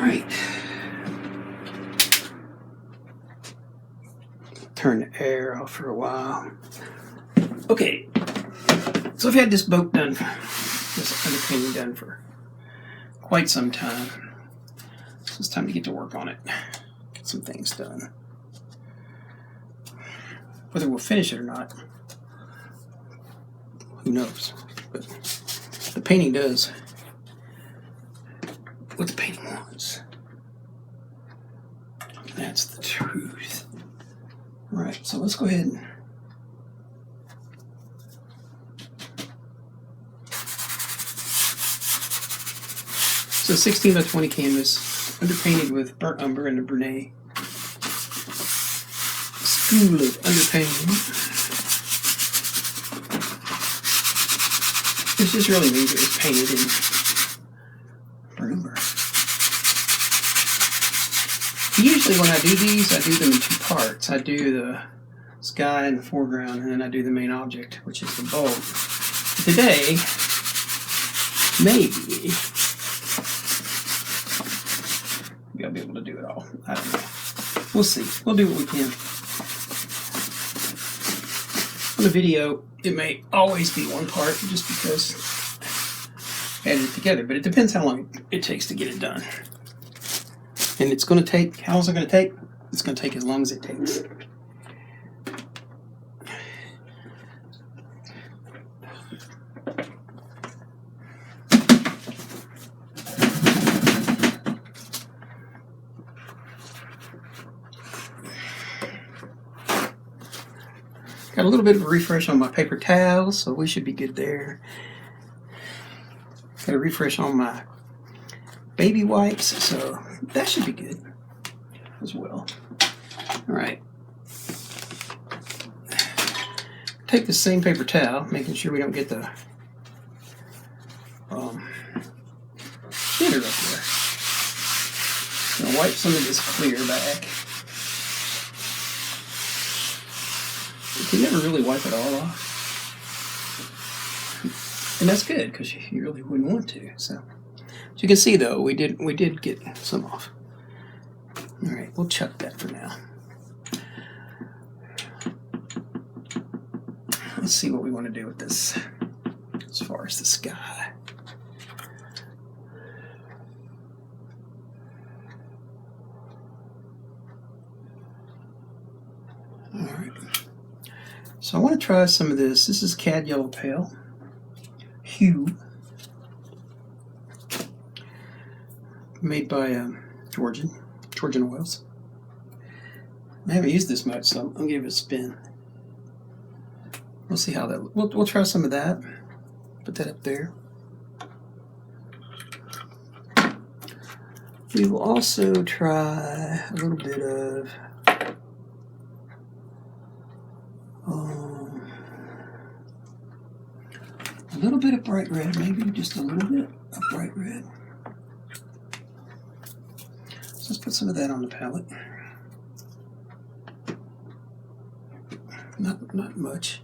right. Turn the air off for a while. Okay, so I've had this boat done, this underpainting done for quite some time. So it's time to get to work on it. Get some things done. Whether we'll finish it or not, who knows? But the painting does what the painting wants. That's the truth. Right, so let's go ahead and so 16 by 20 canvas, underpainted with burnt umber and the Brunet School of Underpainting. This just really means it was painted in burnt umber. Usually when I do these, I do them in two parts. I do the sky in the foreground, and then I do the main object, which is the boat. Today, maybe I'll be able to do it all. I don't know. We'll see. We'll do what we can. On the video, it may always be one part just because I added it together, but it depends how long it takes to get it done. And it's going to take, how long is it going to take? It's going to take as long as it takes. Got a little bit of a refresh on my paper towels, so we should be good there. Got a refresh on my baby wipes, so that should be good as well. All right. Take the same paper towel, making sure we don't get the shitter up there. Gonna wipe some of this clear back. You can never really wipe it all off. And that's good, because you really wouldn't want to. So as you can see though, we did get some off. Alright, we'll chuck that for now. Let's see what we want to do with this as far as the sky. Alright. So I want to try some of this. This is Cad Yellow Pale Hue, made by Georgian Oils. I haven't used this much, so I'm gonna give it a spin. We'll see how that. We'll try some of that. Put that up there. We will also try a little bit of bright red, maybe just a little bit of bright red. So let's put some of that on the palette. Not much.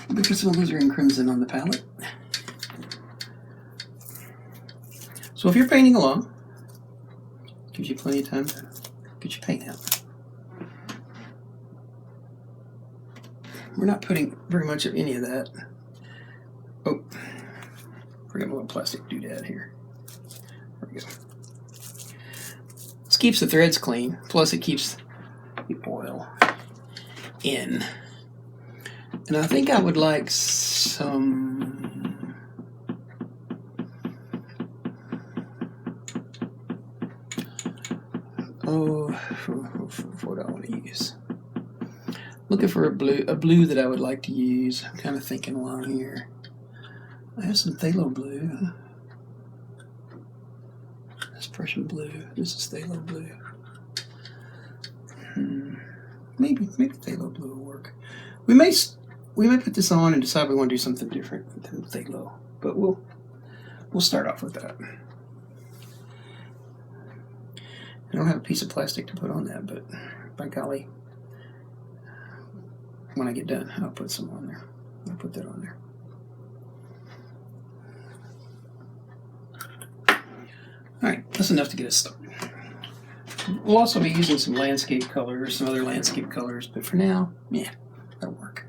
We put some alizarin crimson on the palette. So if you're painting along, gives you plenty of time to get your paint out. We're not putting very much of any of that. Oh, forgot my little plastic doodad here. There we go. This keeps the threads clean, plus it keeps the oil in. And I think I would like some what do I want to use? Looking for a blue that I would like to use. I'm kind of thinking along here. I have some phthalo blue. That's Prussian blue. This is phthalo blue. Maybe phthalo blue will work. We may put this on and decide we want to do something different than phthalo, but we'll start off with that. I don't have a piece of plastic to put on that, but by golly, when I get done, I'll put some on there. I'll put that on there. That's enough to get us started. We'll also be using some landscape colors, some other landscape colors, but for now, yeah, that'll work.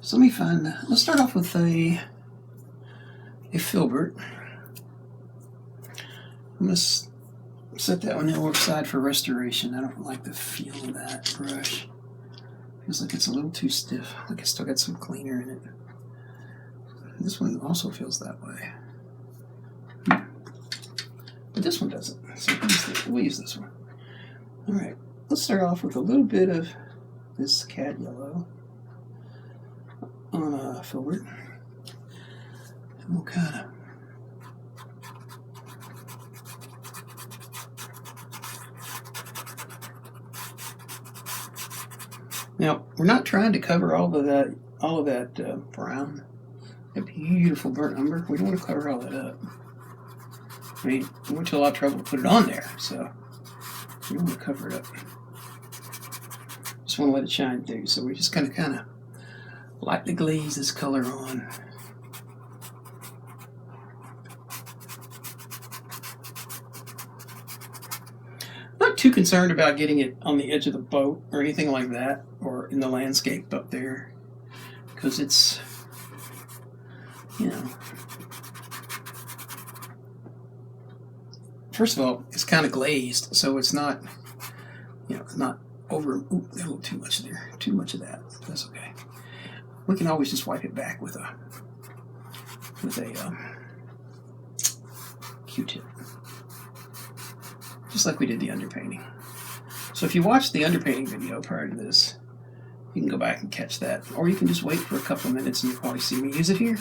So let me find, let's start off with a filbert. I'm going to set that one over side for restoration. I don't like the feel of that brush. Feels like it's a little too stiff. Like it's still got some cleaner in it. This one also feels that way. But this one doesn't. So we'll use this one. Alright, let's start off with a little bit of this cat yellow on a filbert. And we'll kind of now, we're not trying to cover all of that brown, that beautiful burnt umber. We don't want to cover all that up. I mean, we went to a lot of trouble to put it on there, so we don't want to cover it up. Just want to let it shine through. So we're just going to kind of lightly glaze this color on. Not too concerned about getting it on the edge of the boat or anything like that, or in the landscape up there, because it's, you know, first of all, it's kind of glazed, so it's not, you know, it's not over. Ooh, a little too much there, too much of that. That's okay. We can always just wipe it back with a Q-tip, just like we did the underpainting. So if you watched the underpainting video prior to this, you can go back and catch that, or you can just wait for a couple of minutes and you'll probably see me use it here.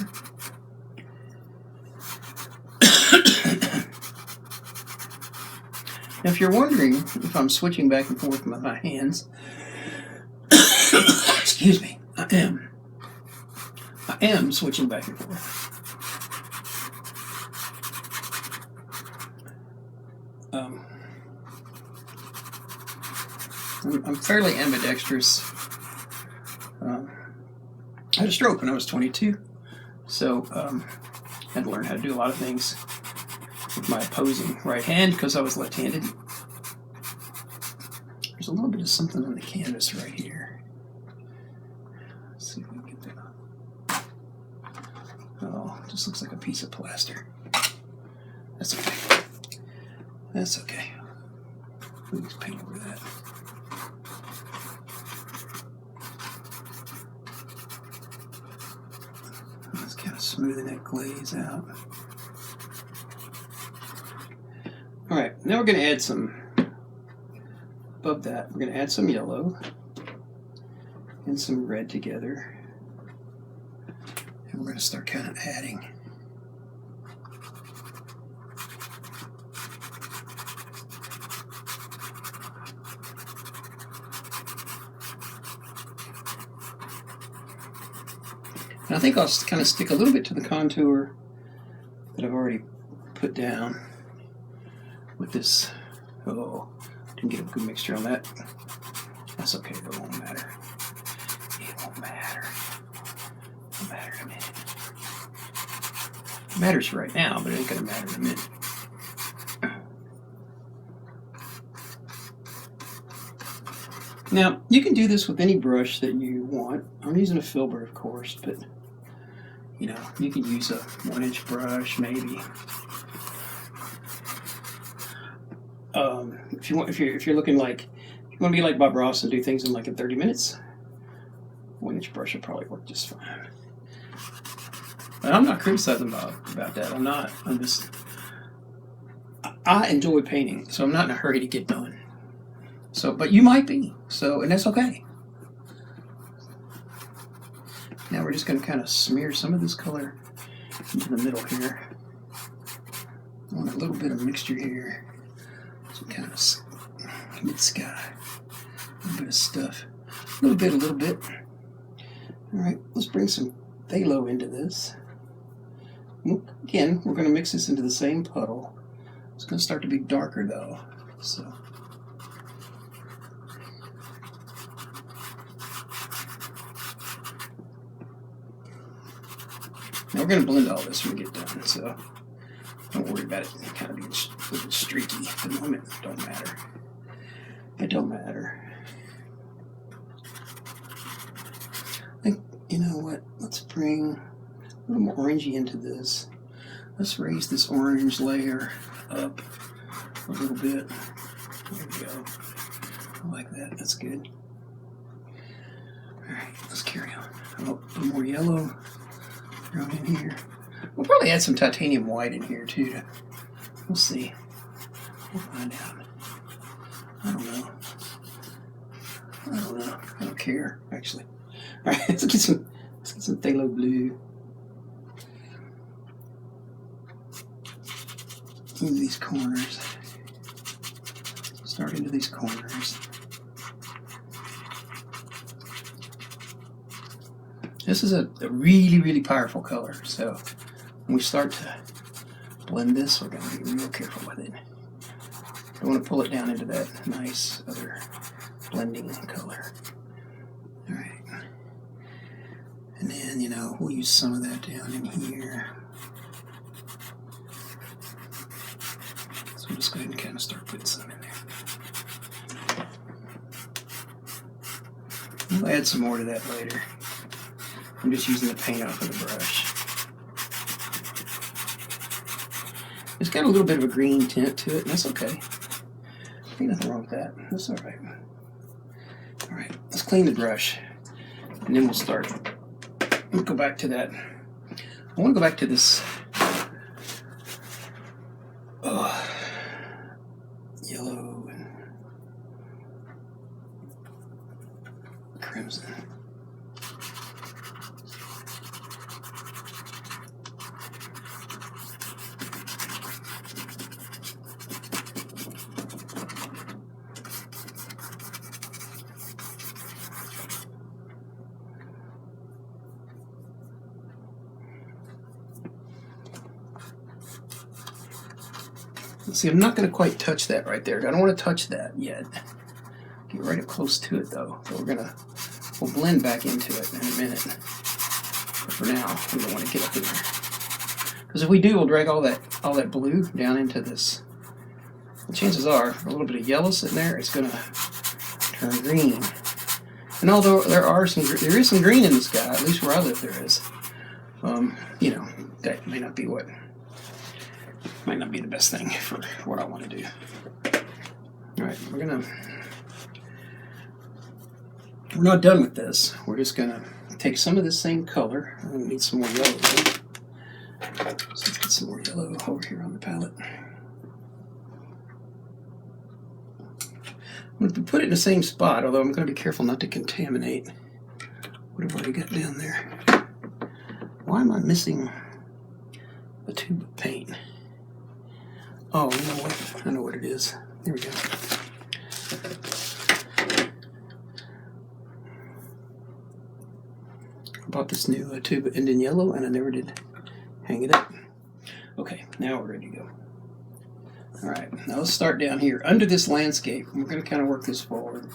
Now, if you're wondering if I'm switching back and forth with my hands, excuse me, I am switching back and forth. I'm fairly ambidextrous. I had a stroke when I was 22, so had to learn how to do a lot of things with my opposing right hand because I was left-handed. There's a little bit of something on the canvas right here. Let's see if we can get that. Oh, it just looks like a piece of plaster. That's okay. That's okay. We'll just paint over that. Just kind of smoothing that glaze out. Alright, now we're going to add some, above that, we're going to add some yellow and some red together. And we're going to start kind of adding. And I think I'll kind of stick a little bit to the contour that I've already put down with this. Oh, didn't get a good mixture on that. That's okay, though, it won't matter. It won't matter. It won't matter in a minute. It matters right now, but it ain't gonna matter in a minute. Now, you can do this with any brush that you want. I'm using a filbert, of course, but you know, you can use a 1-inch brush, maybe. If you're looking like, if you want to be like Bob Ross and do things in like in 30 minutes, 1-inch brush will probably work just fine. But I'm not criticizing Bob about that. I'm not. I'm just, I enjoy painting, so I'm not in a hurry to get done. So, but you might be. So, and that's okay. Now we're just going to kind of smear some of this color into the middle here. I want a little bit of mixture here. Some kind of mid-sky. A little bit of stuff. A little bit. Alright, let's bring some phthalo into this. Again, we're going to mix this into the same puddle. It's going to start to be darker though. So. Now we're going to blend all this when we get done, so don't worry about it kind of being a little streaky at the moment. Don't matter. It don't matter. I think, you know what? Let's bring a little more orangey into this. Let's raise this orange layer up a little bit. There we go. I like that. That's good. All right, let's carry on. A little more yellow thrown in here. We'll probably add some titanium white in here too. We'll see. We'll find out. I don't know. I don't care, actually. All right, let's get some phthalo blue. Into these corners. Start into these corners. This is a really, really powerful color. So when we start to blend this, we're going to be real careful with it. I want to pull it down into that nice other blending color. All right. And then, you know, we'll use some of that down in here. So we'll just go ahead and kind of start putting some in there. We'll add some more to that later. I'm just using the paint off of the brush. It's got a little bit of a green tint to it, and that's okay. Ain't nothing wrong with that. That's all right. All right, let's clean the brush, and then we'll start. We'll go back to that. I want to go back to this yellow and crimson. See, I'm not going to quite touch that right there. I don't want to touch that yet. Get right up close to it, though. So we'll blend back into it in a minute. But for now, we don't want to get up in there. Because if we do, we'll drag all that blue down into this. The chances are, a little bit of yellow sitting there, it's going to turn green. And although there is some green in the sky, at least where I live, there is. You know, that may not be the best thing for what I want to do. All right, we're not done with this. We're just gonna take some of this same color. I need some more yellow. So let's get some more yellow over here on the palette. I'm going to put it in the same spot, although I'm going to be careful not to contaminate what I've already got down there. Why am I missing a tube of paint? Oh, you know what? I know what it is. There we go. I bought this new tube of Indian yellow, and I never did hang it up. Okay, now we're ready to go. All right, now let's start down here under this landscape. We're going to kind of work this forward.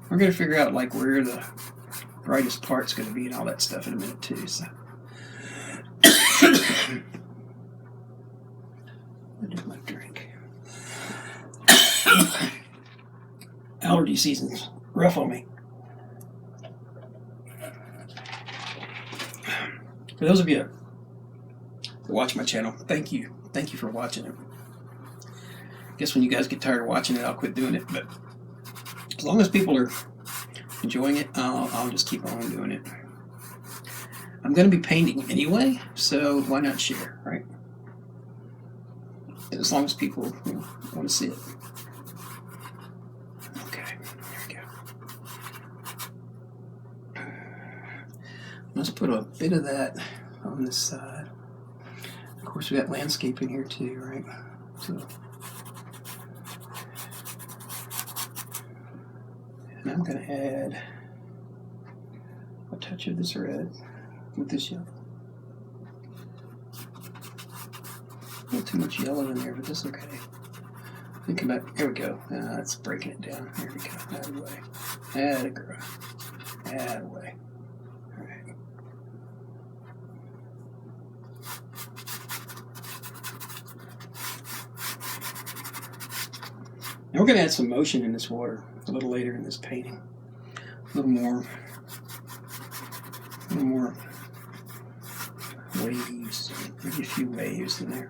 We're going to figure out like where the brightest part's going to be and all that stuff in a minute too. So. My drink. Allergy season's rough on me. For those of you who watch my channel, thank you. Thank you for watching it. I guess when you guys get tired of watching it, I'll quit doing it. But as long as people are enjoying it, I'll just keep on doing it. I'm going to be painting anyway, so why not share, right? As long as people want to see it. Okay, there we go. Let's put a bit of that on this side. Of course, we got landscape in here too, right? So, and I'm going to add a touch of this red with this yellow. Not too much yellow in there, but that's okay. Think about, here we go. That's breaking it down. Here we go. Add away. Add a girl. Add away. All right. Now we're going to add some motion in this water a little later in this painting. A little more waves, maybe a few waves in there.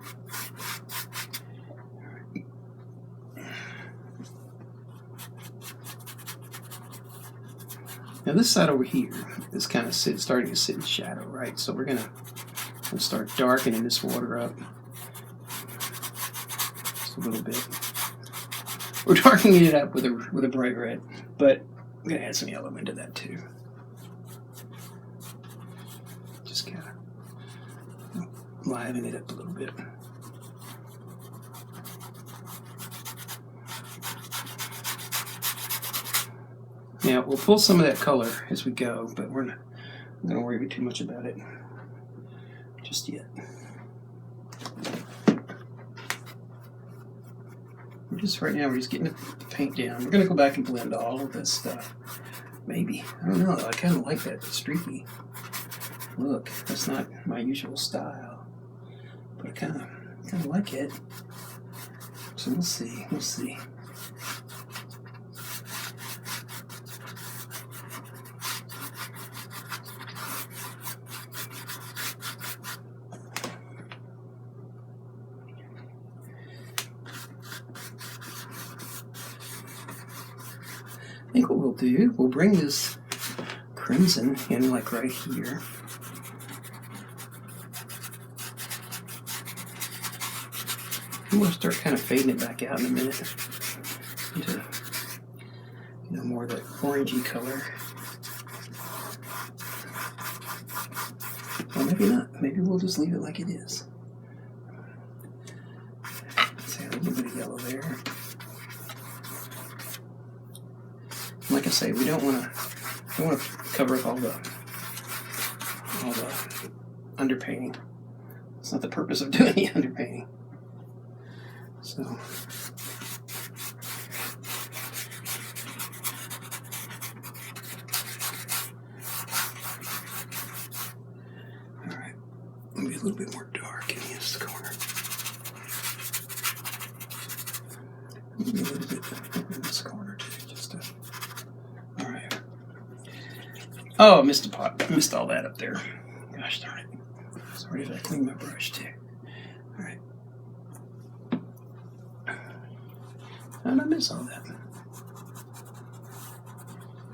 Now this side over here is kind of starting to sit in shadow, right? So we're gonna start darkening this water up just a little bit. We're darkening it up with a bright red, but I'm gonna add some yellow into that too. Just kind of liven it up a little bit. Now we'll pull some of that color as we go, but we're not going to worry too much about it just yet. Right now we're just getting the paint down. We're going to go back and blend all of this stuff. Maybe. I don't know. I kind of like that streaky look. That's not my usual style, but I kind of like it. So we'll see. We'll see. I think what we'll do, we'll bring this crimson in like right here. And we'll start kind of fading it back out in a minute into, more of that orangey color. Or maybe not. Maybe we'll just leave it like it is. Let's add a little bit of yellow there. Like I say, we don't want to cover up all the underpainting. It's not the purpose of doing the underpainting. So all right, maybe a little bit more dark in this corner. Maybe a little bit in this corner too. All right. Oh, missed a pot. Missed all that up there. Gosh darn it. Sorry if I clean my brush too. All right. How did I miss all that?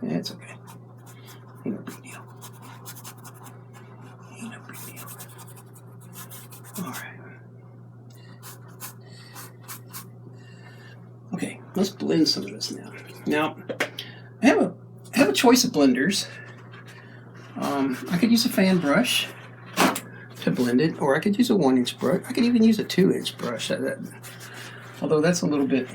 Yeah, it's okay. Ain't no big deal. Ain't no big deal. All right. Okay, let's blend some of this now. Now, I have a choice of blenders. I could use a fan brush to blend it, or I could use a 1-inch brush. I could even use a 2-inch brush. Although that's a little bit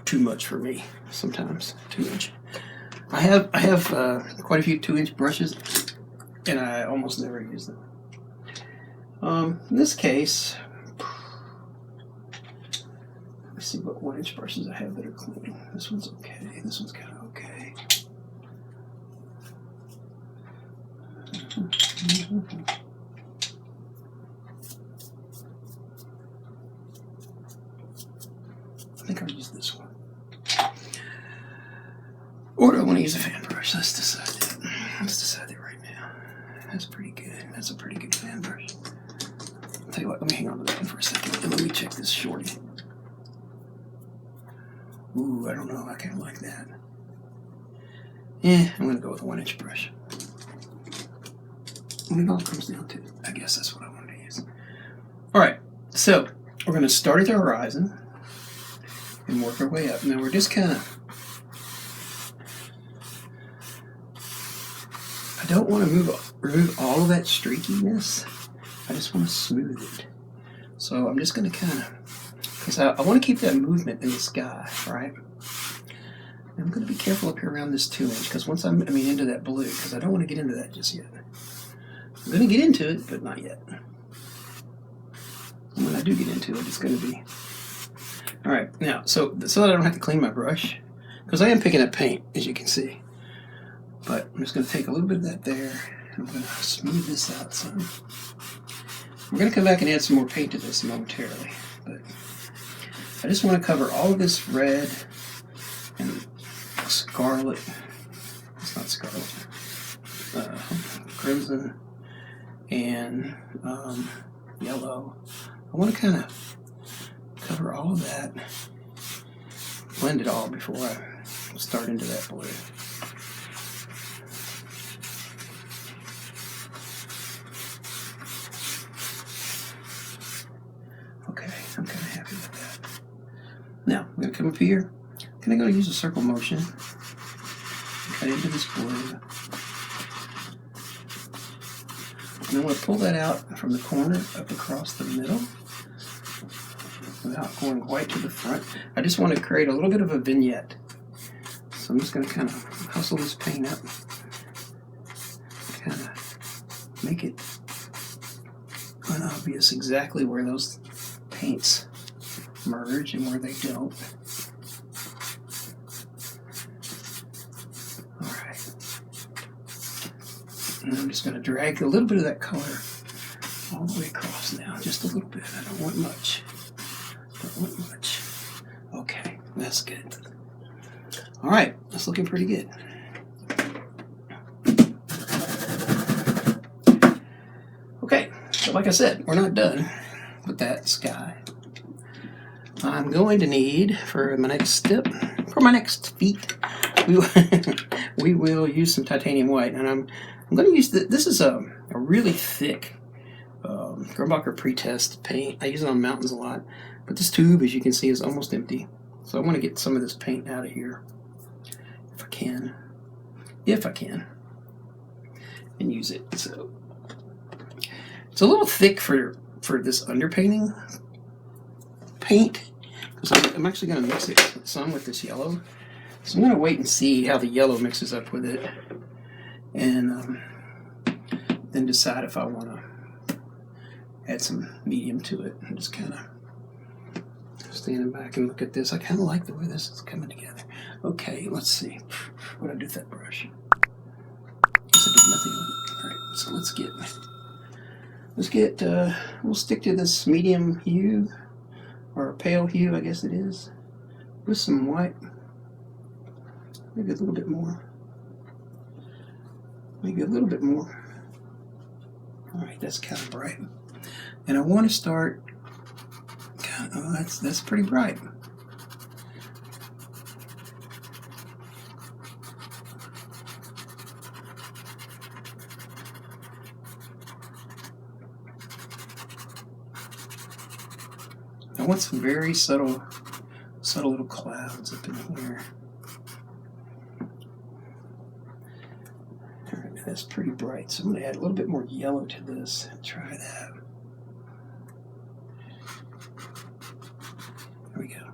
too much for me sometimes. 2-inch. I have quite a few 2-inch brushes, and I almost never use them. In this case, let's see what 1-inch brushes I have that are clean. This one's okay. This one's kind of okay. I think I'll use this one. Or do I want to use a fan brush? Let's decide that. Let's decide that right now. That's pretty good. That's a pretty good fan brush. I'll tell you what, let me hang on to that one for a second and let me check this shorty. Ooh, I don't know. I kind of like that. I'm going to go with a 1-inch brush. When it all comes down to it, I guess that's what I wanted to use. All right, so we're going to start at the horizon and work our way up. Now we're just kind of, I don't want to remove all of that streakiness. I just want to smooth it. So I'm just going to kind of, because I want to keep that movement in the sky, right? And I'm going to be careful up here around this 2-inch, because once I'm into that blue, because I don't want to get into that just yet. I'm going to get into it, but not yet. And when I do get into it, it's going to be... All right, now, so that I don't have to clean my brush, because I am picking up paint, as you can see. But I'm just going to take a little bit of that there, and I'm going to smooth this out some. We're going to come back and add some more paint to this momentarily, but I just want to cover all of this red and scarlet. It's not scarlet. Crimson and yellow. I want to kind of cover all of that, blend it all before I start into that blue. Okay, I'm kind of happy with that. Now, I'm going to come up here. I'm going to use a circle motion. Cut into this blue. And I'm going to pull that out from the corner up across the middle without going quite to the front. I just want to create a little bit of a vignette. So I'm just going to kind of hustle this paint up, kind of make it unobvious exactly where those paints merge and where they don't. Alright. And I'm just going to drag a little bit of that color all the way across now, just a little bit. I don't want much. Don't want much. Okay, that's good. Alright, that's looking pretty good. Okay, so like I said, we're not done with that sky. I'm going to need, for my next step, for my next feat, we will use some titanium white. And I'm going to use, this is a really thick Grumbacher Pretest paint. I use it on mountains a lot. But this tube, as you can see, is almost empty. So I want to get some of this paint out of here. If I can, and use it. So it's a little thick for this underpainting paint, because I'm actually going to mix it some with this yellow. So I'm going to wait and see how the yellow mixes up with it, and then decide if I want to add some medium to it. And just kind of standing back and look at this. I kind of like the way this is coming together. Okay, let's see. What did I do with that brush? Guess I did nothing with it. Alright, so let's get, we'll stick to this medium hue, or pale hue, I guess it is, with some white. Maybe a little bit more. Maybe a little bit more. Alright, that's kind of bright. And I want to start, oh, that's pretty bright. I want some very subtle little clouds up in here. All right, that's pretty bright. So I'm going to add a little bit more yellow to this. Try that. There we go.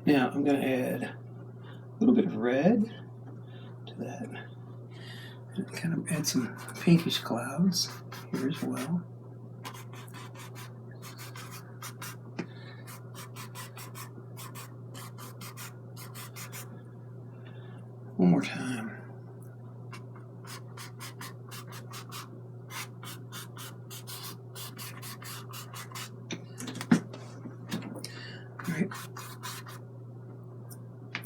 Now I'm going to add a little bit of red to that. And kind of add some pinkish clouds here as well. One more time. All right.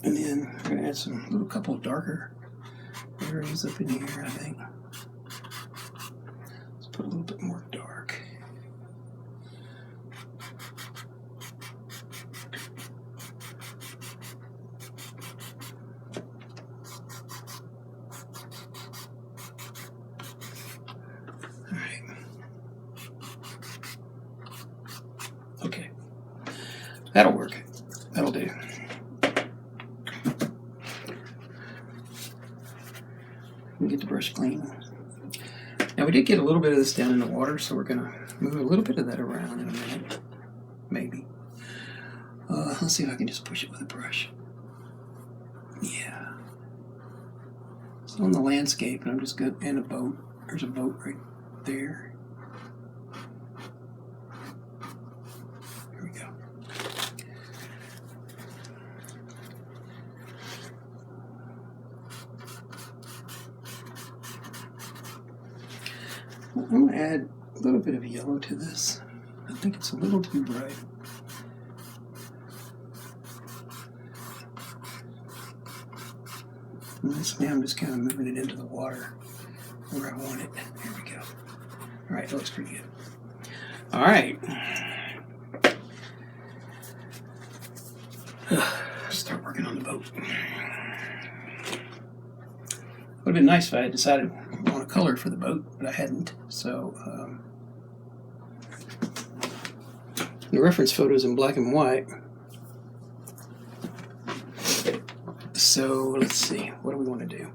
And then we're going to add some little couple of darker areas up in here, I think. Let's put a little bit more dark. All right. Okay. That'll work. That'll do. Get the brush clean. Now we did get a little bit of this down in the water, so we're going to move a little bit of that around in a minute, maybe. Let's see if I can just push it with a brush. Yeah. It's on the landscape, and I'm just going to, and a boat. There's a boat right there. There we go. I'm going to add a little bit of yellow to this. I think it's a little too bright. Now I'm just kind of moving it into the water where I want it. There we go. All right, that looks pretty good. All right. Start working on the boat. Would have been nice if I had decided on a color for the boat, but I hadn't. So the reference photo is in black and white. So let's see, what do we want to do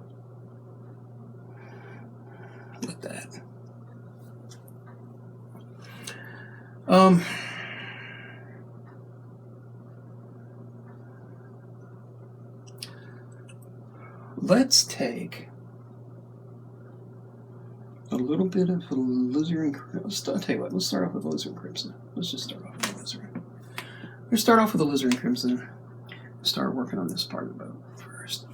with that? Let's take a little bit of alizarin crimson. I'll tell you what, let's start off with alizarin crimson. Let's just start off with alizarin. Let's start off with alizarin crimson. Start working on this part of the boat first.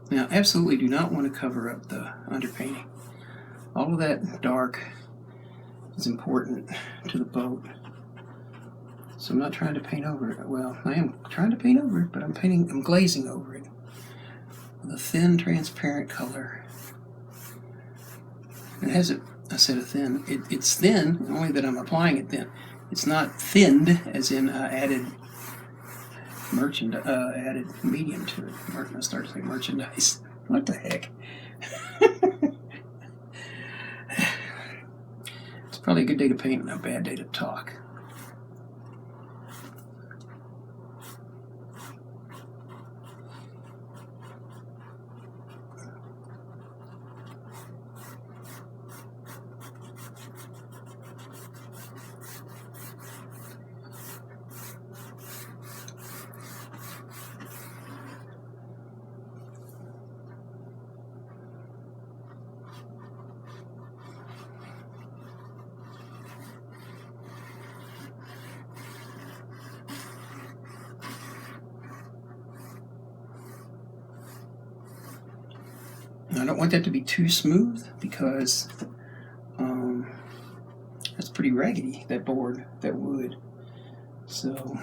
Now, absolutely do not want to cover up the underpainting. All of that dark is important to the boat. So I'm not trying to paint over it. Well, I am trying to paint over it, but I'm glazing over it with a thin, transparent color. It has I said a thin. It's thin, only that I'm applying it thin. It's not thinned, as in added medium to it. I started to say merchandise. What the heck? It's probably a good day to paint and a bad day to talk. I don't want that to be too smooth because that's pretty raggedy, that board, that wood. So,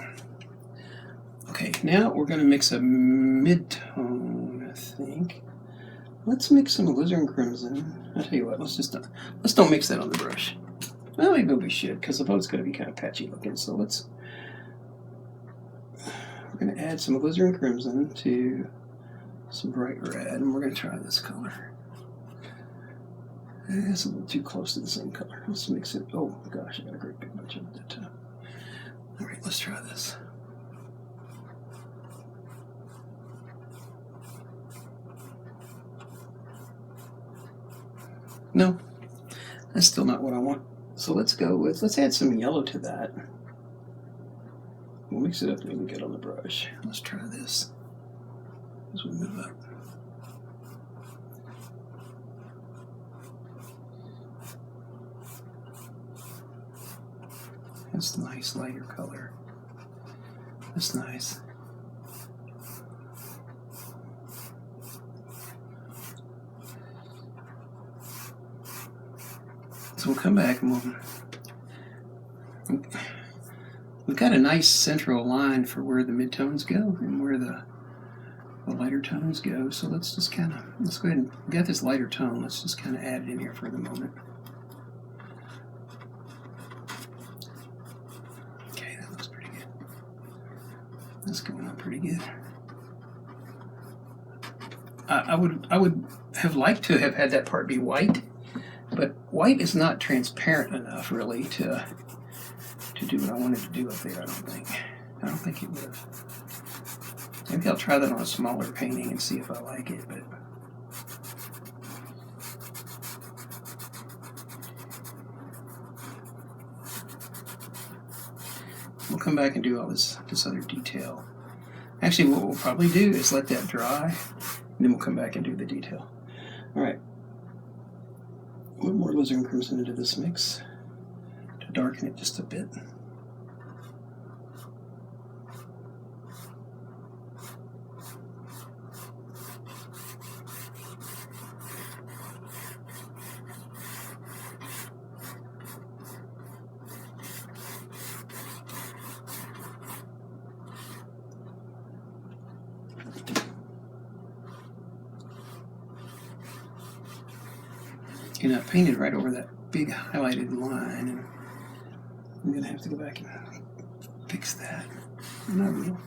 okay, now we're going to mix a mid-tone, I think. Let's mix some alizarin crimson. I'll tell you what, let's don't mix that on the brush. Well, maybe we should, because the boat's going to be kind of patchy looking. So we're going to add some alizarin crimson to some bright red, and we're going to try this color. It's a little too close to the same color. Let's mix it. Oh gosh, I got a great big bunch of it that time. All right, let's try this. No, that's still not what I want. So let's add some yellow to that. We'll mix it up really good on the brush. Let's try this as we move up. That's a nice lighter color. That's nice. So we'll come back and we've got a nice central line for where the midtones go and where the lighter tones go. So let's go ahead and get this lighter tone. Let's just kind of add it in here for the moment. Okay, that looks pretty good. That's going on pretty good. I would have liked to have had that part be white, but white is not transparent enough really to do what I wanted to do up there. I don't think it would have. Maybe I'll try that on a smaller painting and see if I like it, but we'll come back and do all this other detail. Actually, what we'll probably do is let that dry, and then we'll come back and do the detail. All right. A little more alizarin crimson into this mix to darken it just a bit. And I painted right over that big highlighted line, and I'm gonna have to go back and fix that. Not real.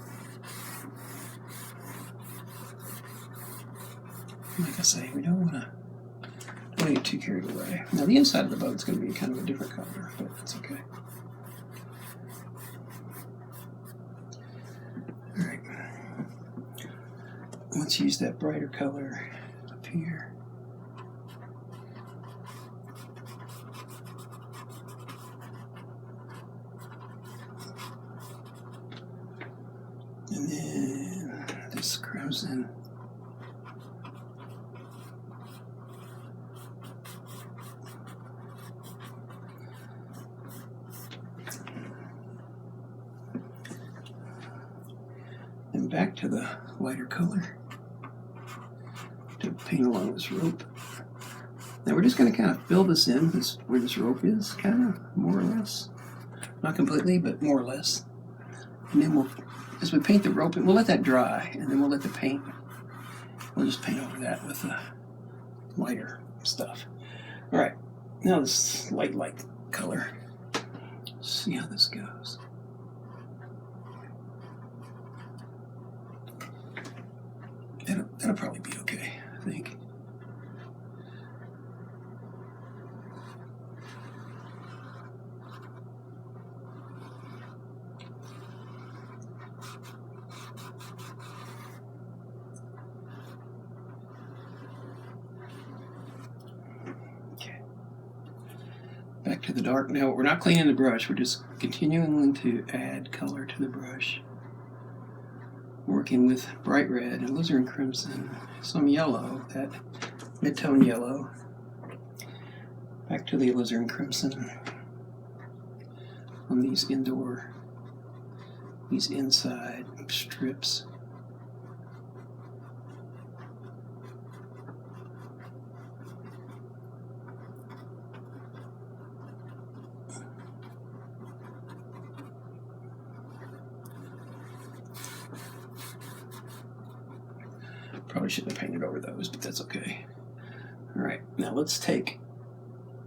Like I say, we don't want to get too carried away. Now the inside of the boat's going to be kind of a different color, but that's okay. All right. Let's use that brighter color up here. And then this crimson. And back to the lighter color to paint along this rope. Now we're just going to kind of fill this in where this rope is, kind of, more or less. Not completely, but more or less. And then as we paint the rope, we'll let that dry, and then we'll let the paint, we'll just paint over that with the lighter stuff. All right, now this light color. Let's see how this goes. That'll probably be okay, I think. Okay. Back to the dark. Now we're not cleaning the brush, we're just continuing to add color to the brush. Working with bright red and alizarin crimson, some yellow, that mid-tone yellow. Back to the alizarin crimson on these inside strips. Probably shouldn't have painted over those, but that's okay. All right, now let's take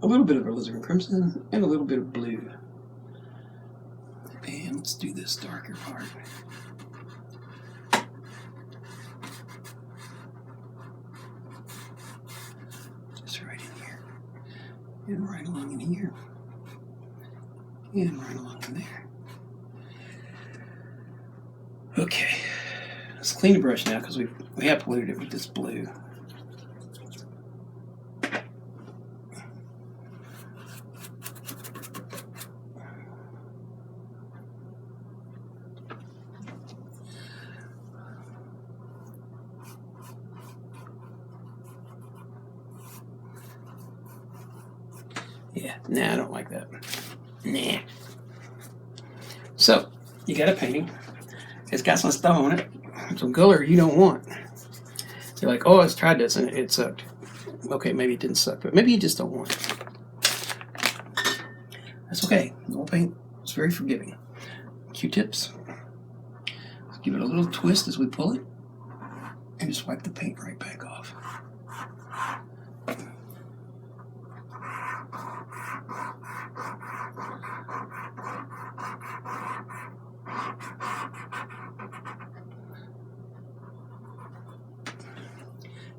a little bit of alizarin crimson and a little bit of blue. And let's do this darker part. Just right in here. And right along in here. And right along in there. Okay. Let's clean the brush now because we have polluted it with this blue. Yeah, nah, I don't like that. Nah. So, you got a painting. It's got some stuff on it. Some color you don't want. You're like, oh, I've tried this and it sucked. Okay, maybe it didn't suck, but maybe you just don't want it. That's okay. Oil paint is very forgiving. Q-tips. Let's give it a little twist as we pull it, and just wipe the paint right back off.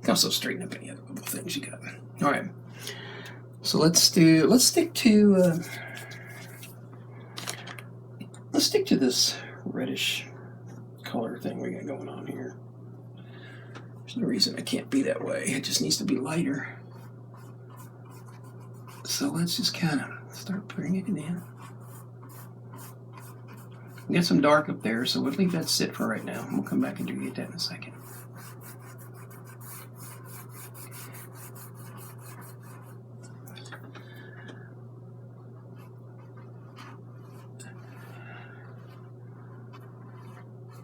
Can also straighten up any other little things you got. All right. So let's stick to this reddish color thing we got going on here. There's no reason it can't be that way. It just needs to be lighter. So let's just kind of start putting it in. We got some dark up there, so we'll leave that sit for right now. We'll come back and get that in a second.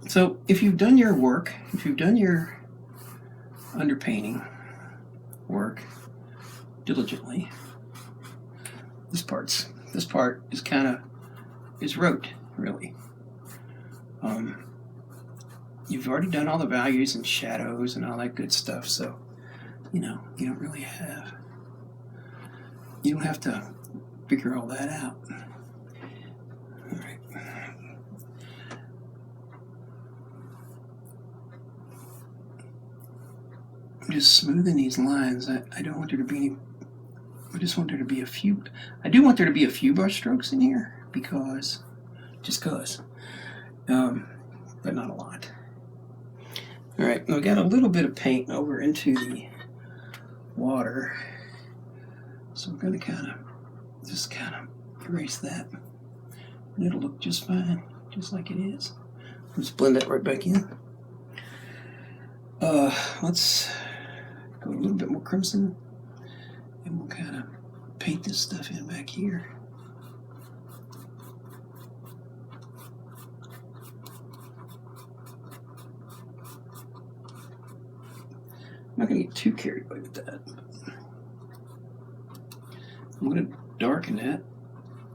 So if you've done your work, if you've done your underpainting work diligently, this part is rote, really. you've already done all the values and shadows and all that good stuff, so you don't have to figure all that out. All right. I'm just smoothing these lines. I don't want there to be any. I just want there to be a few. I do want there to be a few brush strokes in here because, but not a lot. All right, we got a little bit of paint over into the water, so we're going to just kind of erase that, and it'll look just fine, just like it is. Let's blend that right back in. Let's go a little bit more crimson, and we'll kind of paint this stuff in back here. I'm not going to get too carried away with that. I'm going to darken that.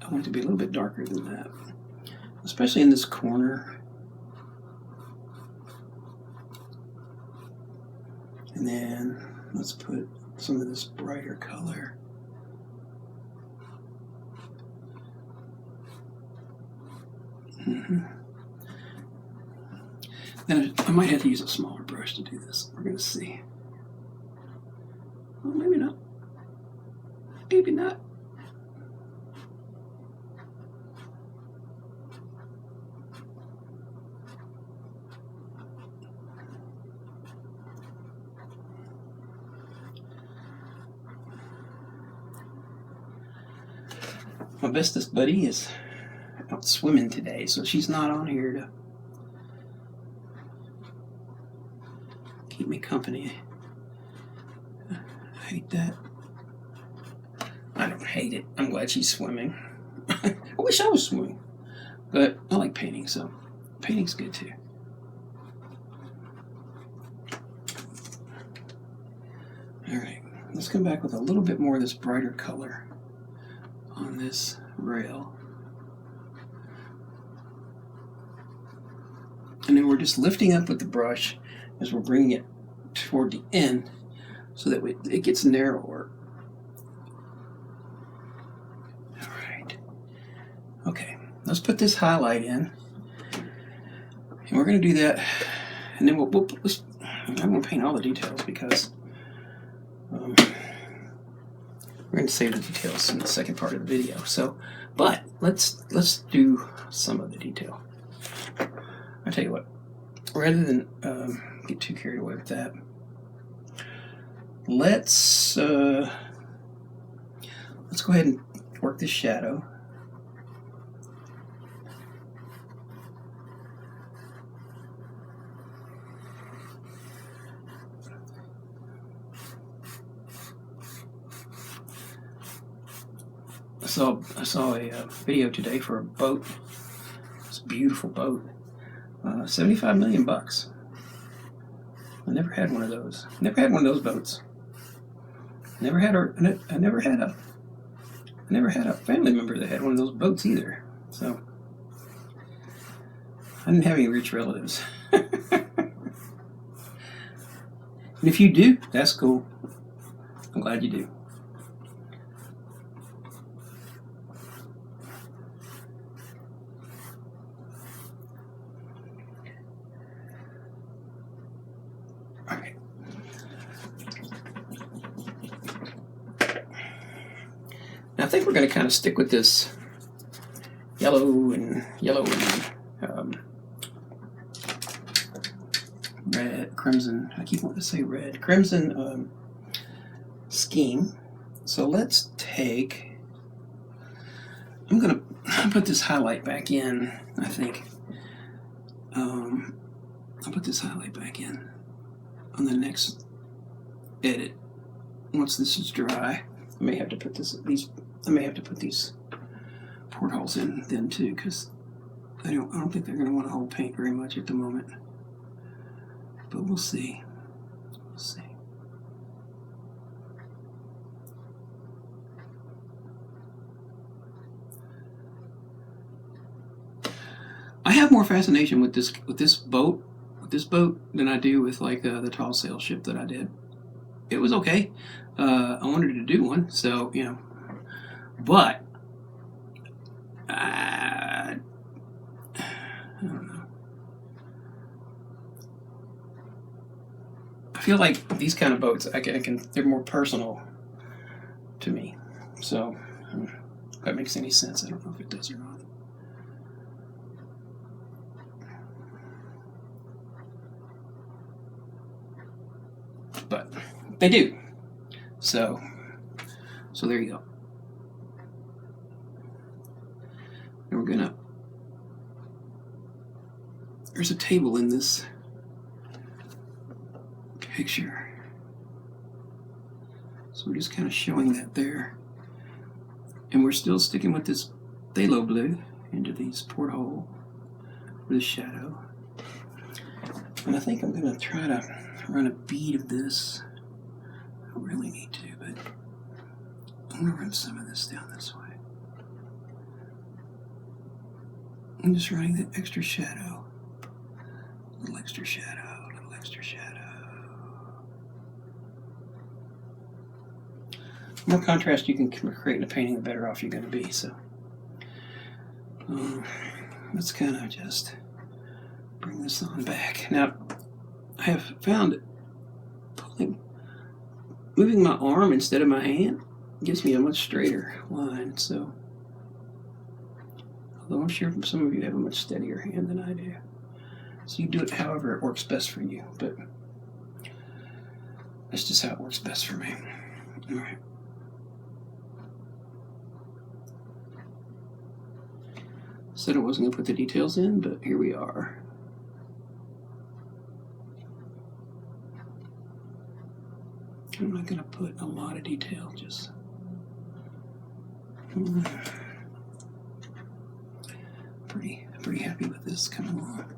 I want it to be a little bit darker than that, especially in this corner. And then let's put some of this brighter color. Then I might have to use a smaller brush to do this. We're going to see. Well, maybe not. Maybe not. My bestest buddy is out swimming today, so she's not on here to keep me company. I hate that. I don't hate it. I'm glad she's swimming. I wish I was swimming, but I like painting, so painting's good too. All right, let's come back with a little bit more of this brighter color on this rail. And then we're just lifting up with the brush as we're bringing it toward the end so that it gets narrower. All right. Okay, let's put this highlight in. And we're going to do that, and then I'm going to paint all the details because we're going to save the details in the second part of the video. So, but let's do some of the detail. I tell you what, rather than get too carried away with that, let's go ahead and work this shadow. I saw a video today for a boat. It's a beautiful boat. $75 million. I never had one of those. Never had one of those boats. I never had a family member that had one of those boats either. So I didn't have any rich relatives. And if you do, that's cool. I'm glad you do. Now I think we're going to kind of stick with this yellow and red, crimson. I keep wanting to say red, crimson scheme. So let's take. I'm going to put this highlight back in. I think I'll put this highlight back in on the next edit. Once this is dry, I may have to put these portholes in then too, because I don't think they're going to want to hold paint very much at the moment. But we'll see. We'll see. I have more fascination with this boat, with this boat than I do with like the tall sail ship that I did. It was okay. I wanted to do one, so but I don't know. I feel like these kind of boats, I can they're more personal to me. So, if that makes any sense, I don't know if it does or not. But they do. So there you go. And we're gonna. There's a table in this picture. So we're just kind of showing that there. And we're still sticking with this phthalo blue into these porthole with a shadow. And I think I'm going to try to run a bead of this. I don't really need to, but I'm going to run some of this down this way. I'm just running that extra shadow. A little extra shadow, a little extra shadow. The more contrast you can create in a painting, the better off you're going to be. So let's kind of just bring this on back. Now, I have found moving my arm instead of my hand gives me a much straighter line. So, although I'm sure some of you have a much steadier hand than I do. So you do it however it works best for you, but that's just how it works best for me. All right. Said I wasn't going to put the details in, but here we are. I'm not going to put a lot of detail, just pretty happy with this coming along.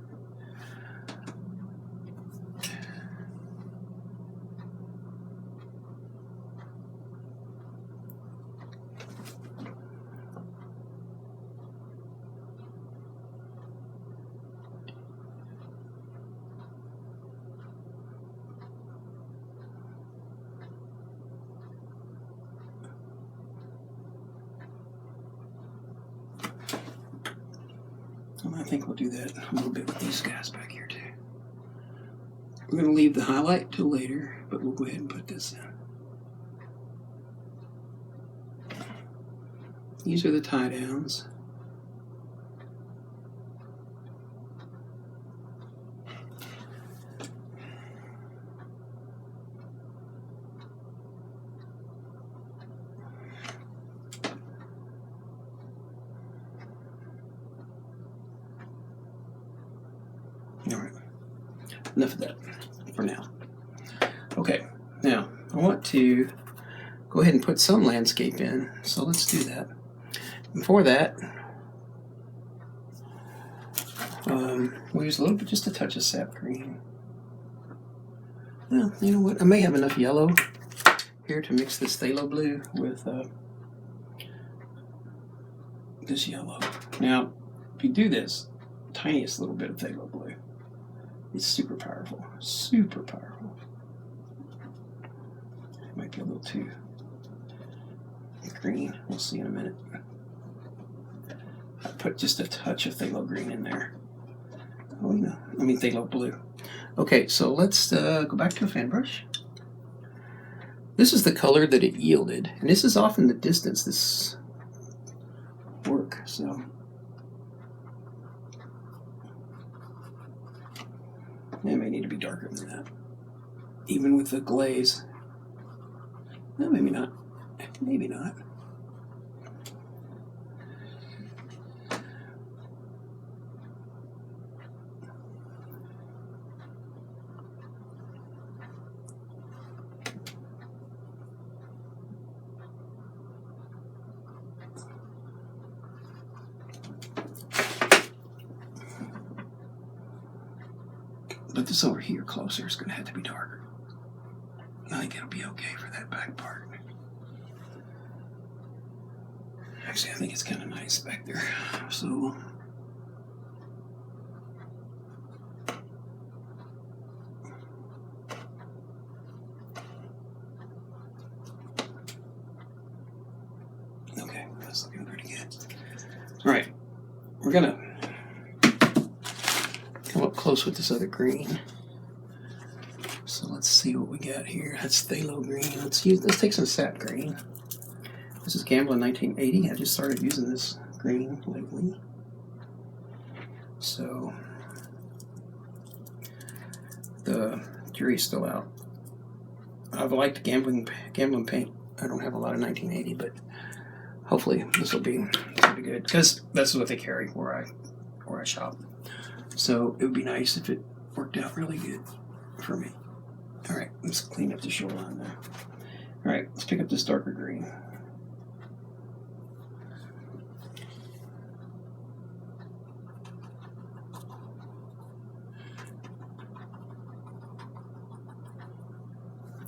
I think we'll do that a little bit with these guys back here too. We're going to leave the highlight till later, but we'll go ahead and put this in. These are the tie downs. All right, enough of that for now. Okay, now I want to go ahead and put some landscape in, so let's do that. And for that, we'll use a little bit, just a touch of sap green. Well, you know what? I may have enough yellow here to mix this phthalo blue with this yellow. Now, if you do this, tiniest little bit of phthalo blue, it's super powerful, super powerful. It might be a little too green. We'll see in a minute. I put just a touch of phthalo green in there. Oh, no, I mean phthalo blue. Okay, so let's go back to a fan brush. This is the color that it yielded, and this is often the distance this work. So it may need to be darker than that, even with the glaze. No, maybe not. Maybe not. But this over here closer is going to have to be darker. I think it'll be okay for that back part. Actually, I think it's kind of nice back there. So That's looking pretty good. All right, we're gonna come up close with this other green. So let's see what we got here. That's phthalo green. Let's take some sap green. This is Gambling 1980. I just started using this green lately. So the jury's still out. I've liked gambling paint. I don't have a lot of 1980, but hopefully this will be good because that's what they carry where I shop. So it would be nice if it worked out really good for me. All right, let's clean up the shoreline there. All right, let's pick up this darker green.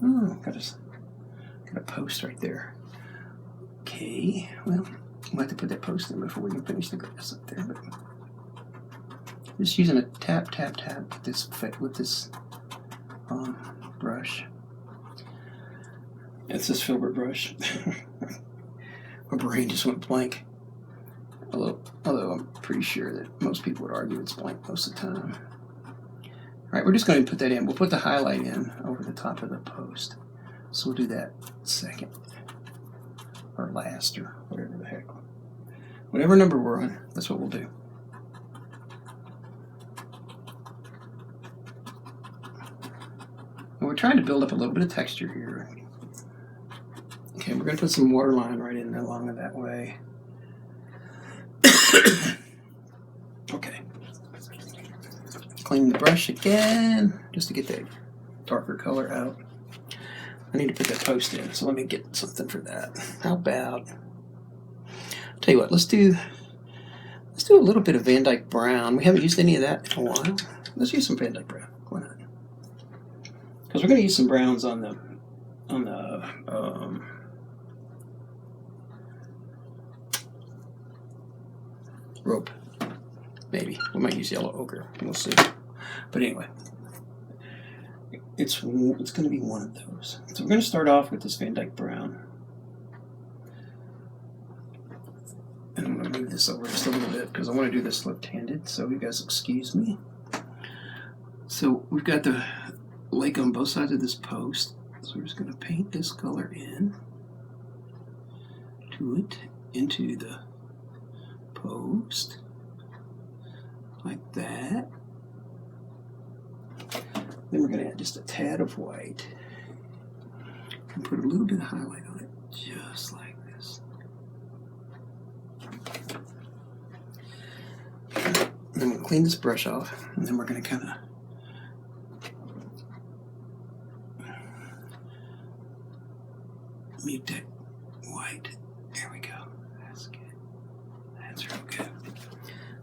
Oh, got a post right there. Okay, well, we'll have to put that post in before we can finish the grass up there. But just using a tap with this brush. It's this filbert brush. My brain just went blank. Although I'm pretty sure that most people would argue it's blank most of the time. All right, we're just going to put that in. We'll put the highlight in over the top of the post. So we'll do that second, or last, or whatever the heck. Whatever number we're on, that's what we'll do. And we're trying to build up a little bit of texture here. Okay, we're going to put some waterline right in along that way. Okay. Clean the brush again, just to get that darker color out. I need to put that post in, so let me get something for that. How about, tell you what, let's do a little bit of Van Dyke Brown. We haven't used any of that in a while. Let's use some Van Dyke Brown. Why not? Because we're going to use some browns on the rope. Maybe we might use yellow ochre. We'll see. But anyway, it's going to be one of those. So we're going to start off with this Van Dyke Brown, and I'm going to move this over just a little bit because I want to do this left-handed. So you guys excuse me. So we've got the lake on both sides of this post. So we're just going to paint this color into the post. Like that. Then we're going to add just a tad of white and put a little bit of highlight on it, just like this. And then we'll clean this brush off, and then we're going to kind of mute that white. There we go. That's good. That's real good.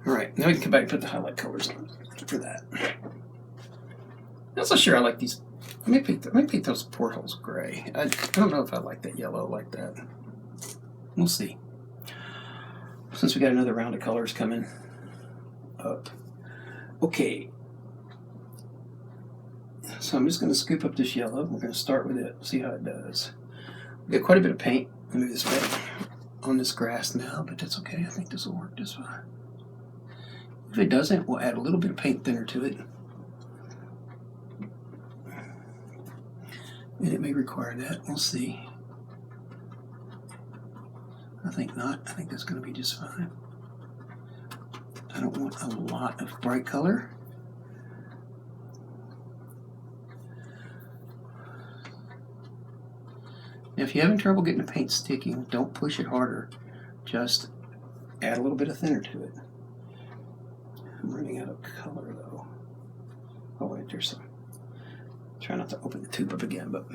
All right, now we can come back and put the highlight colors on for that. I'm not so sure I like these. I might paint those portholes gray. I don't know if I like that yellow like that. We'll see. Since we got another round of colors coming up. Okay. So I'm just going to scoop up this yellow. We're going to start with it, see how it does. We got quite a bit of paint. Let me move this back on this grass now, but that's okay. I think this will work just fine. If it doesn't, we'll add a little bit of paint thinner to it. And it may require that. We'll see. I think not. I think that's going to be just fine. I don't want a lot of bright color. Now, if you're having trouble getting the paint sticking, don't push it harder. Just add a little bit of thinner to it. I'm running out of color though. Oh wait, there's some. Try not to open the tube up again, but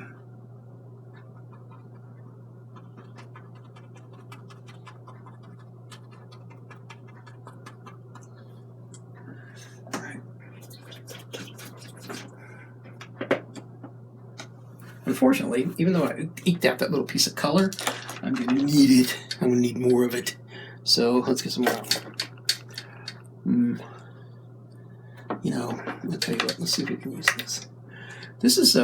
all right. Unfortunately, even though I eked out that little piece of color, I'm going to need it. I'm going to need more of it. So let's get some more. You know, I'll tell you what, let's see if we can use this. This is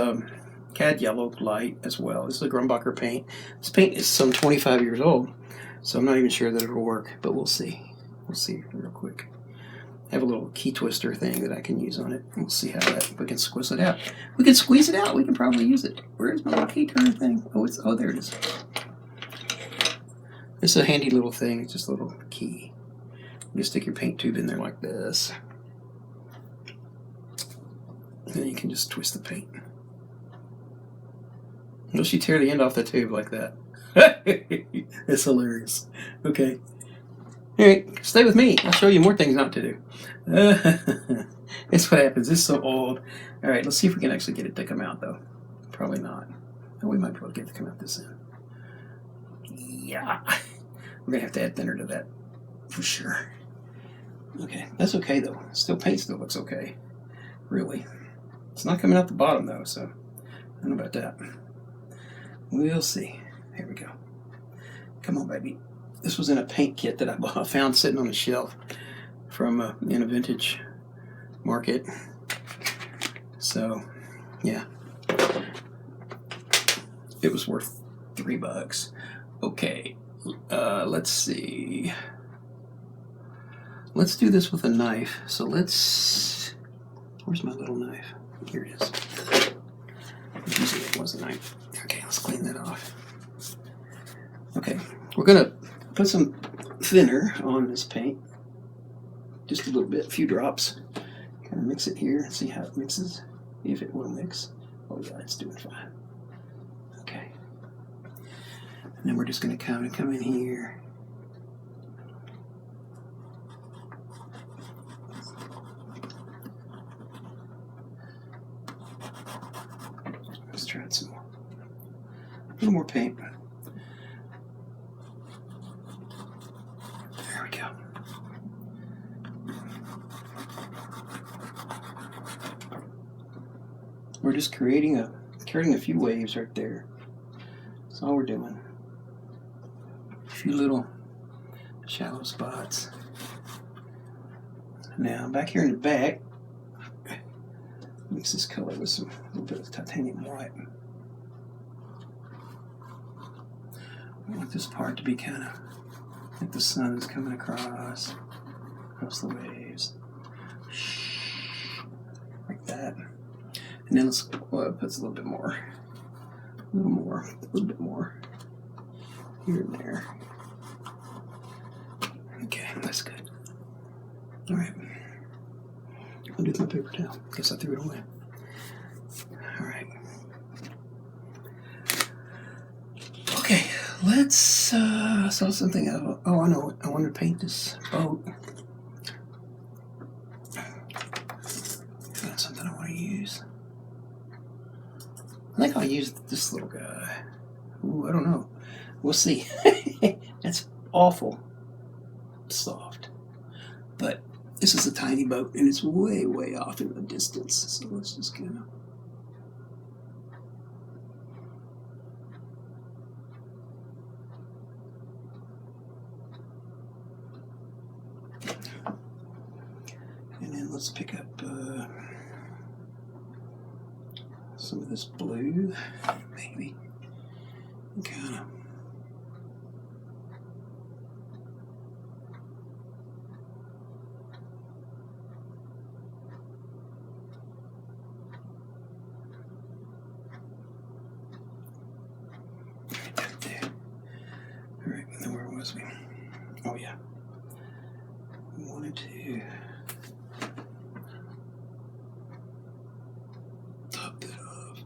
Cad Yellow Light as well. This is a Grumbacher paint. This paint is some 25 years old, So I'm not even sure that it'll work, but we'll see. We'll see real quick. I have a little key twister thing that I can use on it. We'll see how that, we can squeeze it out. We can squeeze it out. We can probably use it. Where's my little key turner thing? Oh, there it is. It's a handy little thing. It's just a little key. You stick your paint tube in there like this. And then you can just twist the paint. Unless you tear the end off the tube like that. It's hilarious. Okay. All right, stay with me. I'll show you more things not to do. That's what happens. It's so old. All right, let's see if we can actually get it to come out, though. Probably not. Oh, we might be able to get it to come out this end. Yeah. We're going to have to add thinner to that for sure. Okay, that's okay, though. Paint still looks okay. Really. It's not coming out the bottom, though, so I don't know about that. We'll see. Here we go. Come on, baby. This was in a paint kit that I found sitting on a shelf from in a vintage market. So, yeah. It was worth $3. Okay. Let's see. Let's do this with a knife. So where's my little knife? Here it is. Usually it was a knife. Okay, let's clean that off. Okay, we're gonna put some thinner on this paint. Just a little bit, a few drops. Kind of mix it here and see how it mixes. If it will mix. Oh yeah, it's doing fine. Okay. And then we're just gonna come in here. Let's try it some more. A little more paint. There we go. We're just creating a few waves right there. That's all we're doing. A few little shallow spots. Now back here in the back, mix this color with a little bit of titanium white. I want this part to be kind of like the sun is coming across the waves. Like that. And then let's put a little bit more. A little bit more. Here and there. Okay, that's good. Alright. I'll do my paper towel. Guess I threw it away. Alright. Okay, let's saw something. Oh, I know. I want to paint this boat. Found something I want to use. I think I'll use this little guy. Ooh, I don't know. We'll see. That's awful soft. But this is a tiny boat, and it's way, way off in the distance. So let's just kind of... And then let's pick up some of this blue, maybe. Kind of... Alright, then where was we? Oh yeah. We wanted to top that off.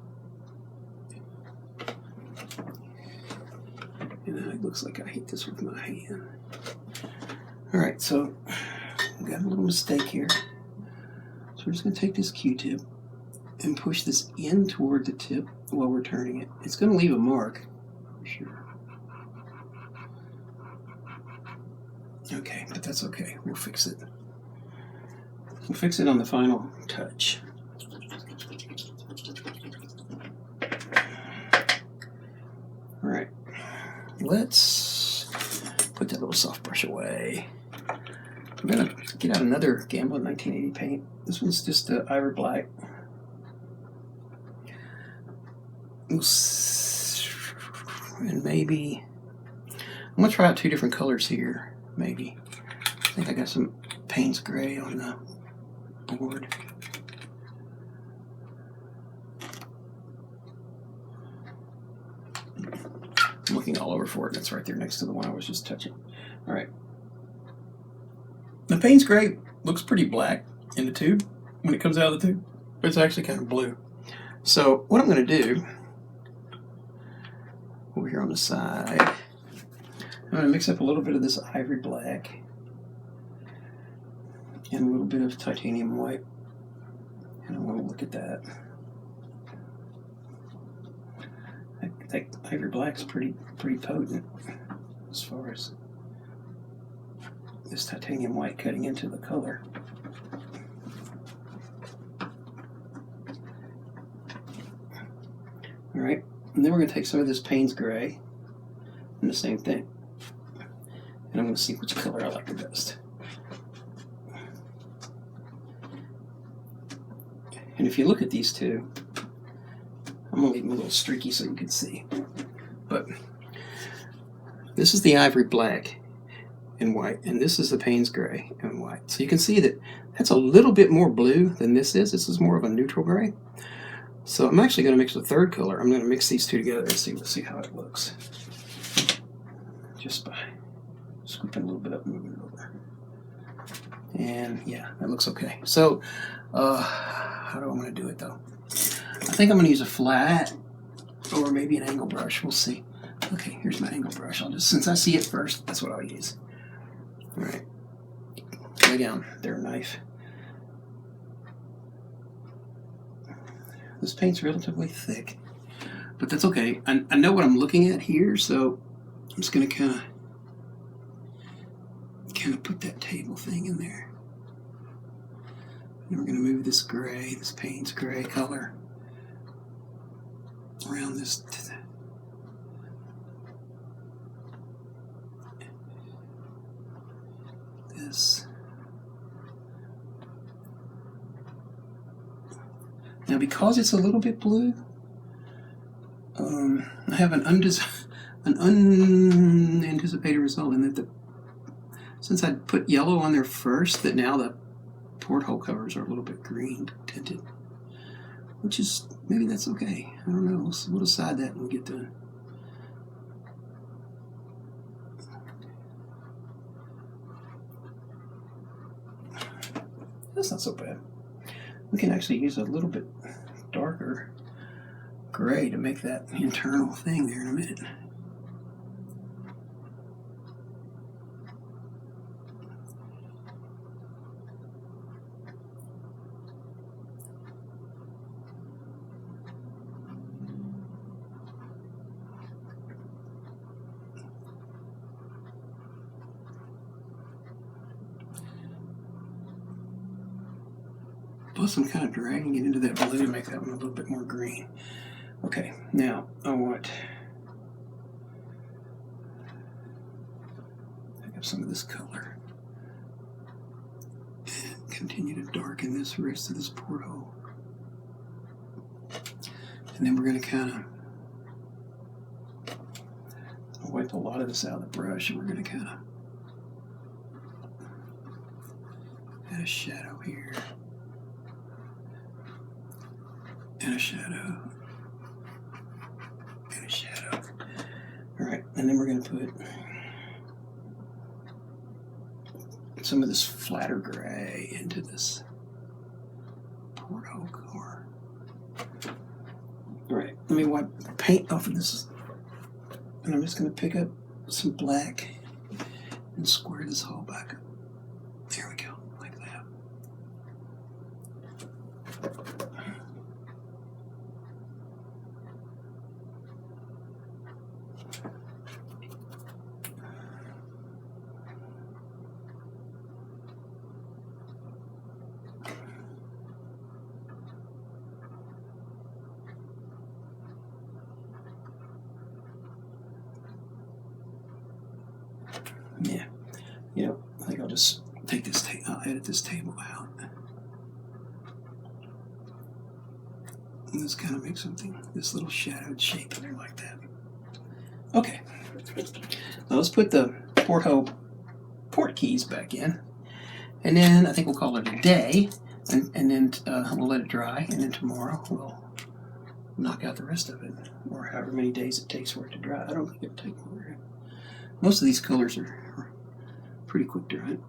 And then it looks like I hit this with my hand. Alright, so we got a little mistake here. So we're just going to take this Q-tip and push this in toward the tip while we're turning it. It's going to leave a mark, for sure. Okay, but that's okay. We'll fix it. We'll fix it on the final touch. All right, let's put that little soft brush away. I'm gonna get out another Gamblin 1980 paint. This one's just Ivory Black. And maybe I'm gonna try out 2 different colors here, maybe. I think I got some Payne's Gray on the board. I'm looking all over for it, and it's right there next to the one I was just touching. All right. The Payne's Gray looks pretty black in the tube when it comes out of the tube, but it's actually kind of blue. So what I'm going to do over here on the side, I'm going to mix up a little bit of this ivory black and a little bit of titanium white, and I want to look at that. That ivory black's pretty potent as far as this titanium white cutting into the color. All right, and then we're going to take some of this Payne's Gray and the same thing, and I'm going to see which color I like the best. And if you look at these two, I'm going to leave them a little streaky so you can see. But this is the ivory black and white, and this is the Payne's Gray and white. So you can see that that's a little bit more blue than this is. This is more of a neutral gray. So I'm actually going to mix a third color. I'm going to mix these two together and see how it looks. Just by scooping a little bit up and moving it over. And yeah, that looks okay. So how do I want to do it though? I think I'm going to use a flat or maybe an angle brush. We'll see. Okay, here's my angle brush. I'll just, since I see it first, that's what I'll use. All right, lay down their knife. This paint's relatively thick, but that's okay. I know what I'm looking at here, so I'm just going to kind of put that table thing in there. And we're going to move this gray, this Payne's Gray color around this. Now, because it's a little bit blue, I have an unanticipated result in that since I put yellow on there first, that now the porthole covers are a little bit green tinted, which is, maybe that's okay. I don't know. We'll decide that when we get done. That's not so bad. We can actually use a little bit darker gray to make that internal thing there in a minute. Plus, I'm kind of dragging it into that blue to make that one a little bit more green. Okay, now I want to pick up some of this color and continue to darken this rest of this porthole. And then we're going to kind of wipe a lot of this out of the brush, and we're going to kind of add a shadow here. And a shadow, and a shadow. All right, and then we're going to put some of this flatter gray into this porthole core. All right, let me wipe the paint off of this, and I'm just going to pick up some black and square this all back up. There we go, like that. Yeah, you know, I think I'll just take this I'll edit this table out. And just kind of make something, this little shadowed shape in there like that. Okay, Now let's put the porthole port keys back in, and then I think we'll call it a day, and then we'll let it dry, and then tomorrow we'll knock out the rest of it, or however many days it takes for it to dry. I don't think it'll take longer. Most of these colors are pretty quick drying.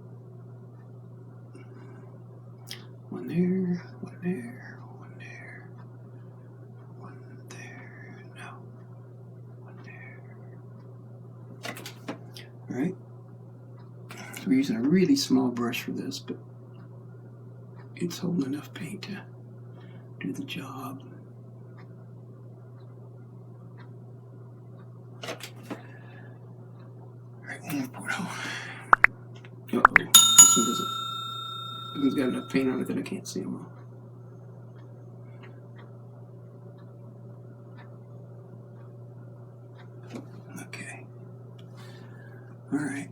One there, one there, one there, one there, no, one there. All right. So we're using a really small brush for this, but it's holding enough paint to do the job. One porthole. Uh-oh, this one doesn't. This one's got enough paint on it that I can't see them all. Okay. All right.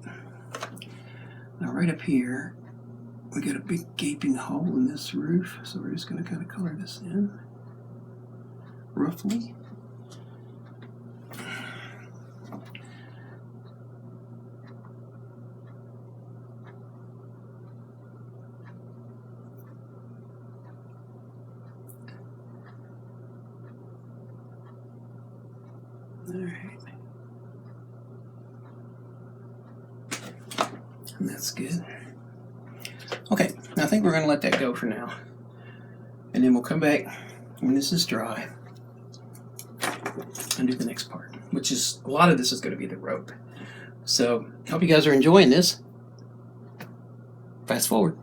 Now right up here, we got a big gaping hole in this roof, so we're just going to kind of color this in roughly. All right. And that's good. Okay, now I think we're going to let that go for now. And then we'll come back when this is dry and do the next part, which is, a lot of this is going to be the rope. So, hope you guys are enjoying this. Fast forward.